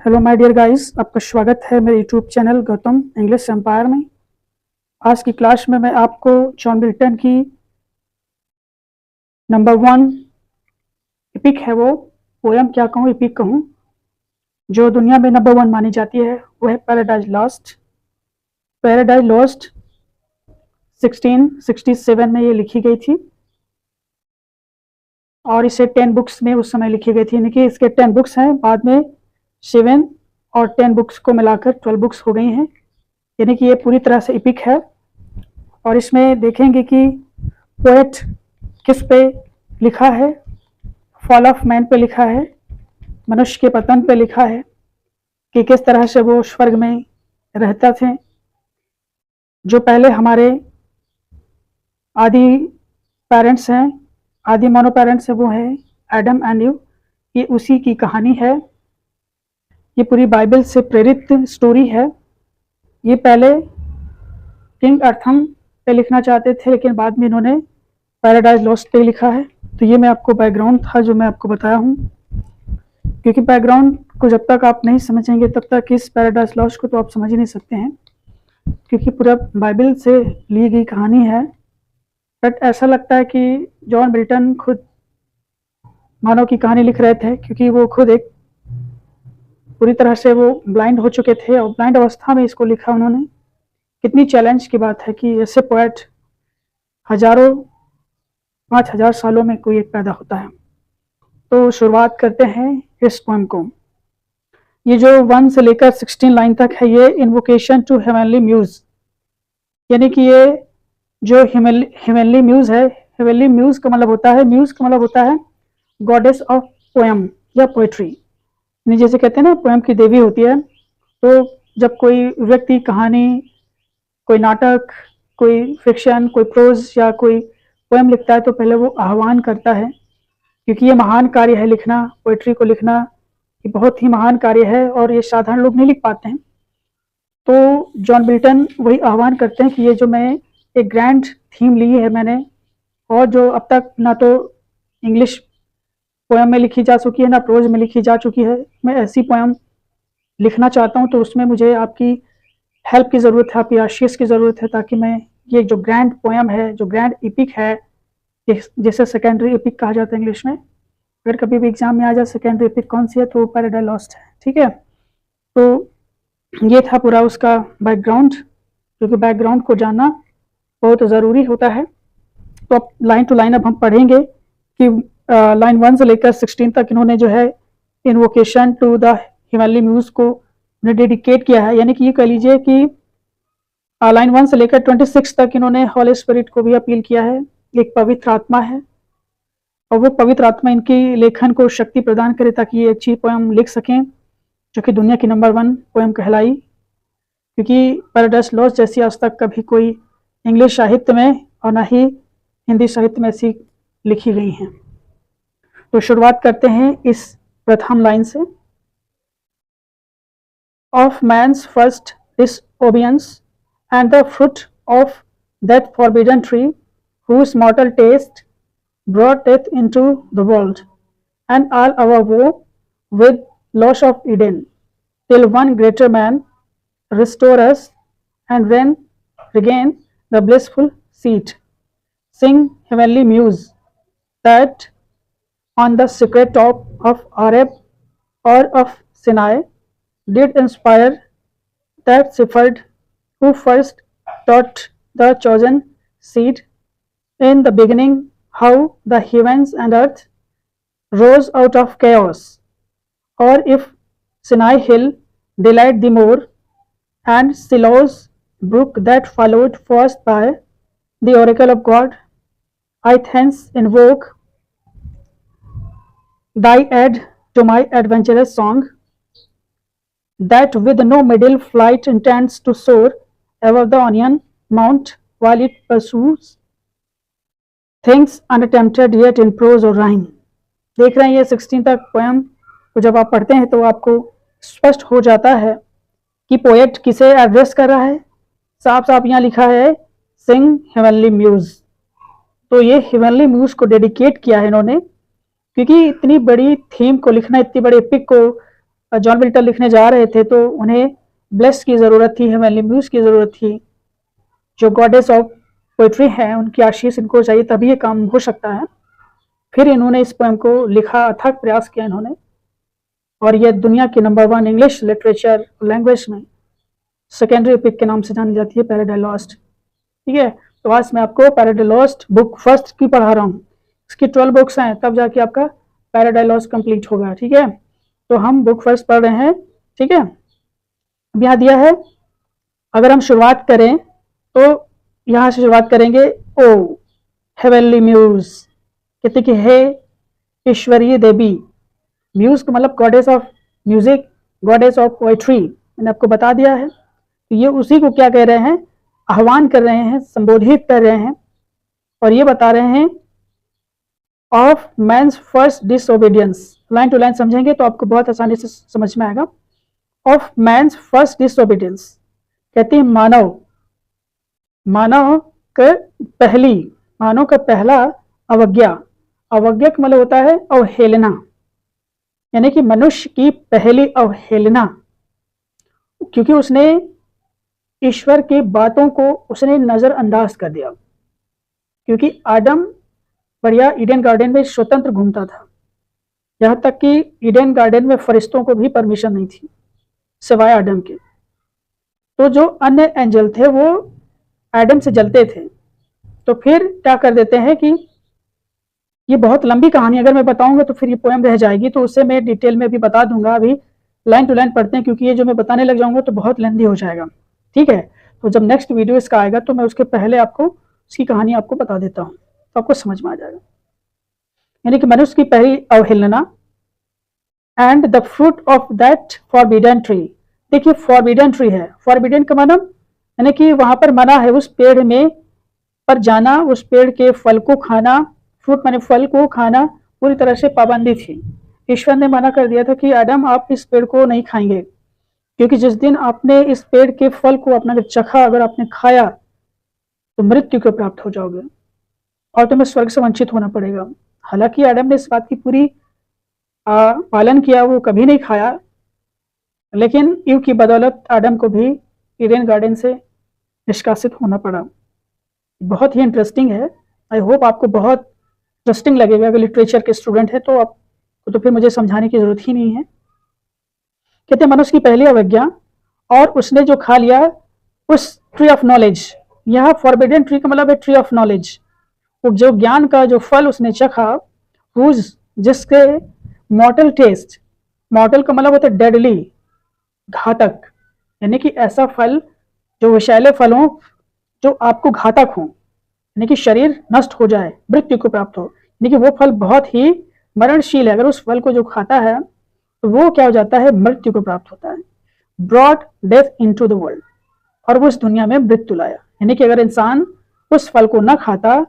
Hello my dear guys, आपका स्वागत है मेरे YouTube channel Gautam English Empire में। आज की क्लास में मैं आपको जॉन मिल्टन की नंबर 1 एपिक है, वो पोयम क्या कहूँ, एपिक कहूँ, जो दुनिया में नंबर 1 मानी जाती है, वो है पैराडाइज लॉस्ट। पैराडाइज लॉस्ट 1667 में ये लिखी गई थी और इसे 10 बुक्स में उस समय लिखी गई थी। यानी कि इसके 10 बुक्स हैं, बाद में 7 और 10 बुक्स को मिलाकर 12 बुक्स हो गई हैं। यानी कि ये पूरी तरह से एपिक है। और इसमें देखेंगे कि पोएट किस पे लिखा है। फॉल ऑफ मैन पे लिखा है, मनुष्य के पतन पे लिखा है कि किस तरह से वो स्वर्ग में रहते थे। जो पहले हमारे आदि पेरेंट्स हैं, आदि मानव पेरेंट्स है, वो है एडम एंड ईव। ये उसी की कहानी है। ये पूरी बाइबल से प्रेरित स्टोरी है। ये पहले किंग अर्थम पे लिखना चाहते थे, लेकिन बाद में इन्होंने पैराडाइज लॉस्ट पे लिखा है। तो ये मैं आपको बैकग्राउंड था जो मैं आपको बताया हूँ, क्योंकि बैकग्राउंड को जब तक आप नहीं समझेंगे तब तक इस पैराडाइज लॉस्ट को तो आप समझ ही नहीं सकते हैं, क्योंकि पूरा बाइबल से ली गई कहानी है। बट ऐसा लगता है कि जॉन मिल्टन खुद मानव की कहानी लिख रहे थे, क्योंकि वो खुद एक पूरी तरह से वो ब्लाइंड हो चुके थे और ब्लाइंड अवस्था में इसको लिखा उन्होंने। कितनी चैलेंज की बात है कि ऐसे पोएट हजारों 5000 सालों में कोई एक पैदा होता है। तो शुरुआत करते हैं इस पोएम को। ये जो 1 से लेकर 16 लाइन तक है, ये इन्वोकेशन टू हेवनली म्यूज, यानी कि ये जो हेवनली म्यूज है, हेवनली म्यूज का मतलब होता है, म्यूज का मतलब होता है गॉडेस ऑफ पोएम या पोएट्री। जैसे कहते हैं ना, पोएम की देवी होती है। तो जब कोई व्यक्ति कहानी, कोई नाटक, कोई फिक्शन, कोई प्रोज या कोई पोएम लिखता है तो पहले वो आह्वान करता है, क्योंकि ये महान कार्य है लिखना। पोएट्री को लिखना ये बहुत ही महान कार्य है और ये साधारण लोग नहीं लिख पाते हैं। तो जॉन मिल्टन वही आह्वान करते हैं कि ये जो मैं एक ग्रैंड थीम ली है मैंने, और जो अब तक ना तो इंग्लिश पोएम में लिखी जा चुकी है ना प्रोज में लिखी जा चुकी है, मैं ऐसी पोएम लिखना चाहता हूँ। तो उसमें मुझे आपकी हेल्प की ज़रूरत है, आपकी आशीष की ज़रूरत है, ताकि मैं ये जो ग्रैंड पोएम है, जो ग्रैंड एपिक है, जैसे सेकेंडरी एपिक कहा जाता है इंग्लिश में, अगर कभी भी एग्जाम में आ जाए सेकेंडरी एपिक कौन सी है, तो पैराडाइज लॉस्ट है। ठीक है, तो ये था पूरा उसका बैकग्राउंड, क्योंकि बैकग्राउंड को जानना बहुत ज़रूरी होता है। तो अब लाइन टू लाइन अब हम पढ़ेंगे कि लाइन 1 से लेकर 16 तक इन्होंने जो है invocation to the heavenly muse को डेडिकेट किया है। यानी कि ये कह लीजिए कि लाइन 1 से लेकर 26 तक इन्होंने हॉली स्पिरिट को भी अपील किया है। एक पवित्र आत्मा है और वो पवित्र आत्मा इनकी लेखन को शक्ति प्रदान करे, ताकि ये अच्छी पोएम लिख सकें, जो कि दुनिया की नंबर 1 पोएम कहलाई। क्योंकि पैराडाइज लॉस्ट जैसी आज तक कभी कोई इंग्लिश साहित्य में और ना ही हिंदी साहित्य में ऐसी लिखी गई हैं। तो शुरुआत करते हैं इस प्रथम लाइन से। Of man's first disobedience and the fruit of that forbidden tree, whose mortal taste brought death into the world, and all our woe with loss of Eden, till one greater man restore us and then regain the blissful seat. Sing, heavenly muse, that on the secret top of Arab or of Sinai did inspire that shepherd who first taught the chosen seed in the beginning how the heavens and earth rose out of chaos. Or if Sinai hill delight thee more, and Silo's brook that followed fast by the oracle of God, I thence invoke thy aid to my adventurous song, that with no middle flight intends to soar above the onion mount while it pursues things unattempted yet in prose or rhyme. देख रहे हैं ये 16 तक poem को जब आप पढ़ते हैं तो आपको स्पष्ट हो जाता है कि पोएट किसे एड्रेस कर रहा है। साफ साफ यहाँ लिखा है सिंग हेवनली म्यूज। तो ये हेवनली म्यूज को डेडिकेट किया है इन्होंने, क्योंकि इतनी बड़ी थीम को लिखना, इतनी बड़ी एपिक को जॉन मिल्टन लिखने जा रहे थे तो उन्हें ब्लेस की ज़रूरत थी, हेवनली म्यूज की ज़रूरत थी, जो गॉडेस ऑफ पोइट्री हैं उनकी आशीष इनको चाहिए, तभी ये काम हो सकता है। फिर इन्होंने इस पोएम को लिखा, अथक प्रयास किया इन्होंने, और ये दुनिया की नंबर 1 इंग्लिश लिटरेचर लैंग्वेज में सेकेंडरी एपिक के नाम से जानी जाती है, पैराडाइज लॉस्ट। ठीक है, तो आज मैं आपको पैराडाइज लॉस्ट बुक फर्स्ट की पढ़ा रहा हूँ। इसकी 12 बुक्स हैं, तब जाके आपका पैराडाइज लॉस्ट कंप्लीट होगा। ठीक है, तो हम बुक फर्स्ट पढ़ रहे हैं। ठीक है, अब यहाँ दिया है, अगर हम शुरुआत करें तो यहाँ से शुरुआत करेंगे। ओ हेवनली म्यूज, कहते कि हे ईश्वरीय देवी, म्यूज का मतलब goddess of music, goddess of poetry, मैंने आपको बता दिया है। तो ये उसी को क्या कह रहे हैं, आह्वान कर रहे हैं, संबोधित कर रहे हैं, और ये बता रहे हैं of man's first disobedience. Line to line समझेंगे तो आपको बहुत आसानी से समझ में आएगा। ऑफ मैंस फर्स्ट डिसओबीडियंस, कहते हैं मानव का पहला अवज्ञा। अवज्ञा का मतलब होता है अवहेलना, यानी कि मनुष्य की पहली अवहेलना, क्योंकि उसने ईश्वर की बातों को उसने नजरअंदाज कर दिया। क्योंकि आदम बढ़िया ईडन गार्डन में स्वतंत्र घूमता था, यहाँ तक कि ईडन गार्डन में फरिश्तों को भी परमिशन नहीं थी सिवाय आदम के। तो जो अन्य एंजल थे वो आदम से जलते थे। तो फिर क्या कर देते हैं कि ये बहुत लंबी कहानी, अगर मैं बताऊंगा तो फिर ये पोएम रह जाएगी, तो उससे मैं डिटेल में भी बता दूंगा। अभी लाइन टू लाइन पढ़ते हैं, क्योंकि ये जो मैं बताने लग जाऊंगा तो बहुत लेंथी हो जाएगा। ठीक है, तो जब नेक्स्ट वीडियो इसका आएगा तो मैं उसके पहले आपको उसकी कहानी आपको बता देता हूँ, तो आपको समझ में आ जाएगा। यानी कि मनुष्य की पहली अवहेलना, and the fruit of that forbidden tree. देखिए फॉरबिडन ट्री है, फॉरबिडन का मतलब यानी कि वहां पर मना है उस पेड़ में पर जाना, उस पेड़ के फल को खाना, फ्रूट माने फल को खाना पूरी तरह से पाबंदी थी। ईश्वर ने मना कर दिया था कि आदम आप इस पेड़ को नहीं खाएंगे, क्योंकि जिस दिन आपने इस पेड़ के फल को अपना चखा, अगर आपने खाया तो मृत्यु को प्राप्त हो जाओगे और तुम्हें स्वर्ग से वंचित होना पड़ेगा। हालांकि आदम ने इस बात की पूरी पालन किया, वो कभी नहीं खाया, लेकिन ईव की बदौलत आदम को भी ईडन गार्डन से निष्कासित होना पड़ा। बहुत ही इंटरेस्टिंग है, आई होप आपको बहुत इंटरेस्टिंग लगेगा। अगर लिटरेचर के स्टूडेंट है तो आपको तो फिर मुझे समझाने की जरूरत ही नहीं है। कहते हैं मनुष्य की पहली अवज्ञा, और उसने जो खा लिया उस ट्री ऑफ नॉलेज। यहाँ फॉरबिडन ट्री का मतलब है ट्री ऑफ नॉलेज, जो ज्ञान का जो फल उसने चखा, जिसके मॉर्टल टेस्ट, मॉर्टल का मतलब होता है डेडली, घातक, यानी कि ऐसा फल जो विषैले फल हो जो आपको घातक हो, यानी कि शरीर नष्ट हो जाए, मृत्यु को प्राप्त हो, यानी कि वो फल बहुत ही मरणशील है। अगर उस फल को जो खाता है तो वो क्या हो जाता है, मृत्यु को प्राप्त होता है। Brought death into the world, और वो इस दुनिया में मृत्यु लाया, यानी कि अगर इंसान उस फल को न खाता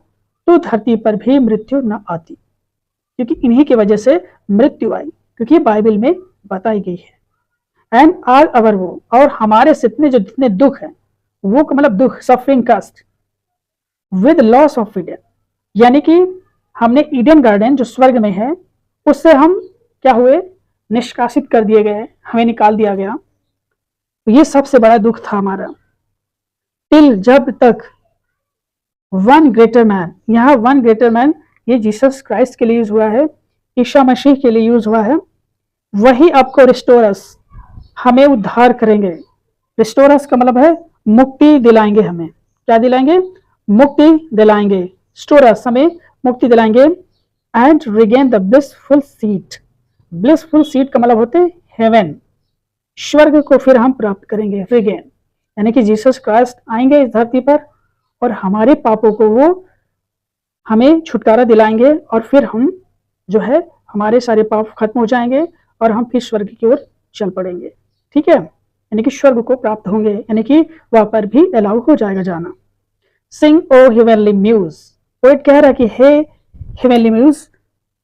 तो धरती पर भी मृत्यु न आती, क्योंकि इन्हीं की वजह से मृत्यु आई, क्योंकि बाइबल में बताई गई है। एंड आल अवर वो, और हमारे जितने दुख हैं, वो का मतलब दुख, suffering caused with loss of Eden, यानी कि हमने ईडन गार्डन जो स्वर्ग में है उससे हम क्या हुए, निष्कासित कर दिए गए, हमें निकाल दिया गया। तो ये सबसे बड़ा दुख था हमारा। टिल, जब तक वन ग्रेटर मैन, यहाँ वन ग्रेटर मैन ये जीसस क्राइस्ट के लिए यूज हुआ है, ईसा मसीह के लिए यूज हुआ है। वही आपको रिस्टोरस, हमें उद्धार करेंगे। रिस्टोरस का मतलब है मुक्ति दिलाएंगे, हमें क्या दिलाएंगे, मुक्ति दिलाएंगे। स्टोरस, हमें मुक्ति दिलाएंगे। And regain the blissful seat, blissful seat का मतलब होते हेवन, स्वर्ग को फिर हम प्राप्त करेंगे। रिगेन यानी कि जीसस क्राइस्ट आएंगे इस धरती पर और हमारे पापों को वो हमें छुटकारा दिलाएंगे, और फिर हम जो है हमारे सारे पाप खत्म हो जाएंगे और हम फिर स्वर्ग की ओर चल पड़ेंगे। ठीक है, यानी कि स्वर्ग को प्राप्त होंगे, यानी कि वहां पर भी अलाउ हो जाएगा जाना। सिंग ओ हेवनली म्यूज, पोएट कह रहा है कि हे हेवनली म्यूज,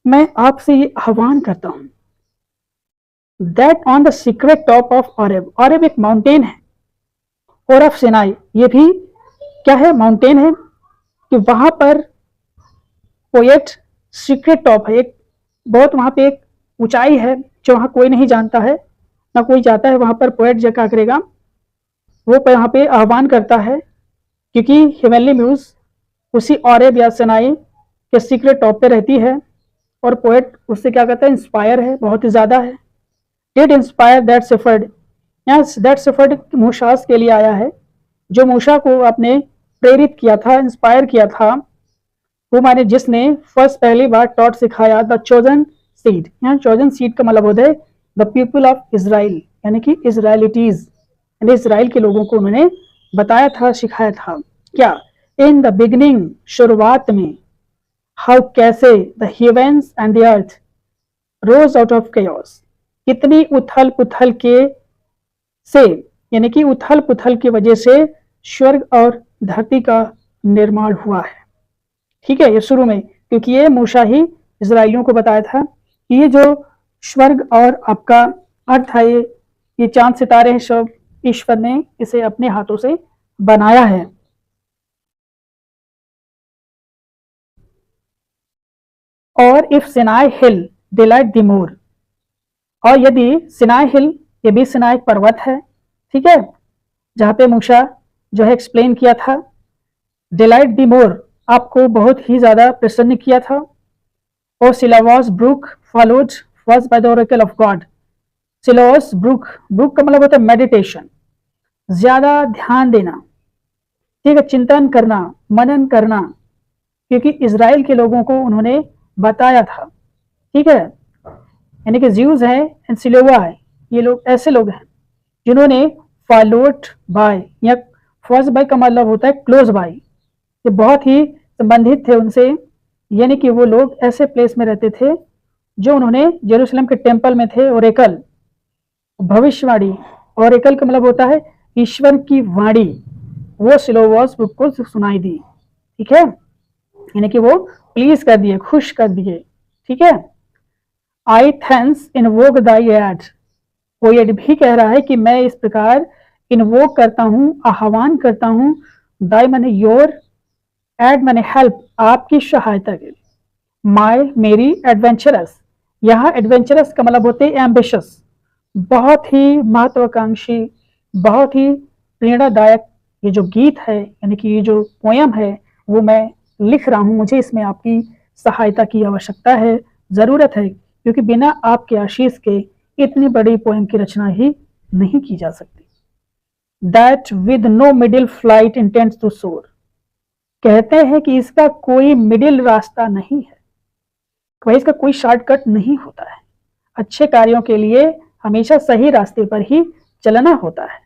मैं आपसे ये आह्वान करता हूं, that on the secret top of Oreb, Oreb एक माउंटेन है, और ऑफ सिनाई ये भी क्या है, माउंटेन है, कि वहां पर पोएट सीक्रेट टॉप है, एक बहुत वहां पे एक ऊंचाई है जो वहां कोई नहीं जानता है, ना कोई जाता है वहां पर, पोएट जो क्या करेगा वो यहाँ पे आह्वान करता है, क्योंकि हेवनली म्यूज उसी ऑरेब या सनाई के सीक्रेट टॉप पे रहती है, और पोएट उससे क्या कहता है, इंस्पायर है, बहुत ही ज्यादा है। Did inspire that shepherd, yes that shepherd Moses के लिए आया है, जो मूशा को आपने प्रेरित किया था, इंस्पायर किया था, वो माने जिसने फर्स्ट पहली बार टॉट सिखाया द चोजन सीड। यहाँ चोजन सीड का मतलब होता है द पीपल ऑफ इजराइल, यानी कि इजराइलिटीज, यानी इसराइल के लोगों को उन्होंने बताया था, सिखाया था। क्या? इन द बिगिनिंग, शुरुआत में, हाउ कैसे the heavens and the earth rose out of chaos, कितनी उथल पुथल के से, यानी कि उथल पुथल की वजह से स्वर्ग और धरती का निर्माण हुआ है। ठीक है, ये शुरू में, क्योंकि ये मूसा ही इजराइलियों को बताया था कि ये जो स्वर्ग और आपका अर्थ है, ये चांद सितारे हैं, सब ईश्वर ने इसे अपने हाथों से बनाया है। और if Sinai hill delight the more, और यदि सिनाई हिल, ये भी सिनाई पर्वत है, ठीक है, जहां पे मूसा जो है एक्सप्लेन किया था, डिलाइट द मोर, आपको बहुत ही ज्यादा प्रसन्न किया था। और Siloa's brook followed first by the oracle of God. Siloa's brook, brook का मतलब होता है मेडिटेशन, ज्यादा ध्यान देना, ठीक है, चिंतन करना, मनन करना, क्योंकि इजराइल के लोगों को उन्होंने बताया था, ठीक है, यानी कि ज्यूज है एंड सिलोवा है, ये लोग ऐसे लोग हैं जिन्होंने फॉलोड बाय, या फर्स्ट बाय का मतलब होता है क्लोज बाय, ये बहुत ही संबंधित थे उनसे, यानी कि वो लोग ऐसे प्लेस में रहते थे जो उन्होंने जेरूशलेम के टेम्पल में थे। ओरेकल, भविष्यवाणी, ओरेकल का मतलब होता है ईश्वर की वाणी, वो सिलोवास बुक को सुनाई दी, ठीक है, यानी कि वो प्लीज कर दिए, खुश कर दिए, ठीक है। I thence invoke thy aid, वो ये भी कह रहा है कि मैं इस प्रकार इनवोक करता हूं, आह्वान करता हूं, दाई माने योर, एड माने हेल्प, आपकी सहायता के लिए, माय मेरी, एडवेंचरस, यहाँ एडवेंचरस का मतलब होते हैं एम्बिशियस, बहुत ही महत्वाकांक्षी, बहुत ही प्रेरणादायक ये जो गीत है, यानी कि ये जो पोयम है वो मैं लिख रहा हूं, मुझे इसमें आपकी सहायता की आवश्यकता है, जरूरत है, क्योंकि बिना आपके आशीष के इतनी बड़ी पोयम की रचना ही नहीं की जा सकती। That with no middle flight intends to soar, कहते हैं कि इसका कोई मिडिल रास्ता नहीं है, भाई इसका कोई शॉर्टकट नहीं होता है, अच्छे कार्यों के लिए हमेशा सही रास्ते पर ही चलना होता है,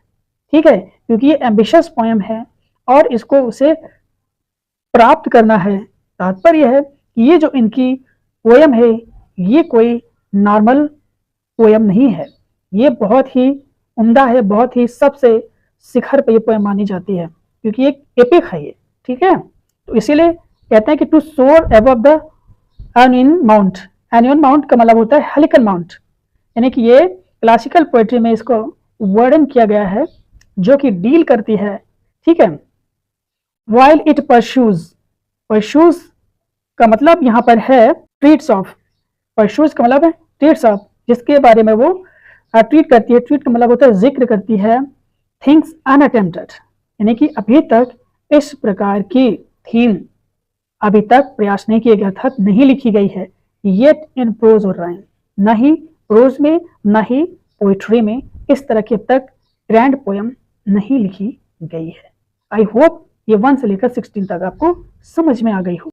ठीक है, क्योंकि ये एम्बिशियस पोयम है और इसको उसे प्राप्त करना है। तात्पर्य है कि ये जो इनकी पोयम है ये कोई नॉर्मल पोयम नहीं है, ये बहुत ही उम्दा है, बहुत ही सबसे शिखर पे ये पोयम मानी जाती है, क्योंकि एक एपिक है ये, ठीक है। तो इसीलिए कहते हैं कि टू सोर above the anion mount, anion mount का मतलब होता है हेलिकल माउंट, यानी कि ये क्लासिकल पोएट्री में इसको वर्णन किया गया है जो कि डील करती है, ठीक है। वाइल इट परशूज, परशूज का मतलब यहाँ पर है ट्रीट्स ऑफ, परशूज का मतलब है ट्रीट्स ऑफ, जिसके बारे में वो ट्रीट करती है, ट्रीट का मतलब होता है जिक्र करती है, थिंग्स अनअटेम्प्टेड, यानी कि अभी तक इस प्रकार की थीम अभी तक प्रयास नहीं किए गए, अर्थात नहीं लिखी गई है, येट इन प्रोज और राइम, न ही प्रोज में न ही पोइट्री में इस तरह की अब तक ग्रैंड पोयम नहीं लिखी गई है। आई होप ये 1 से लेकर 16 तक आपको समझ में आ गई हो।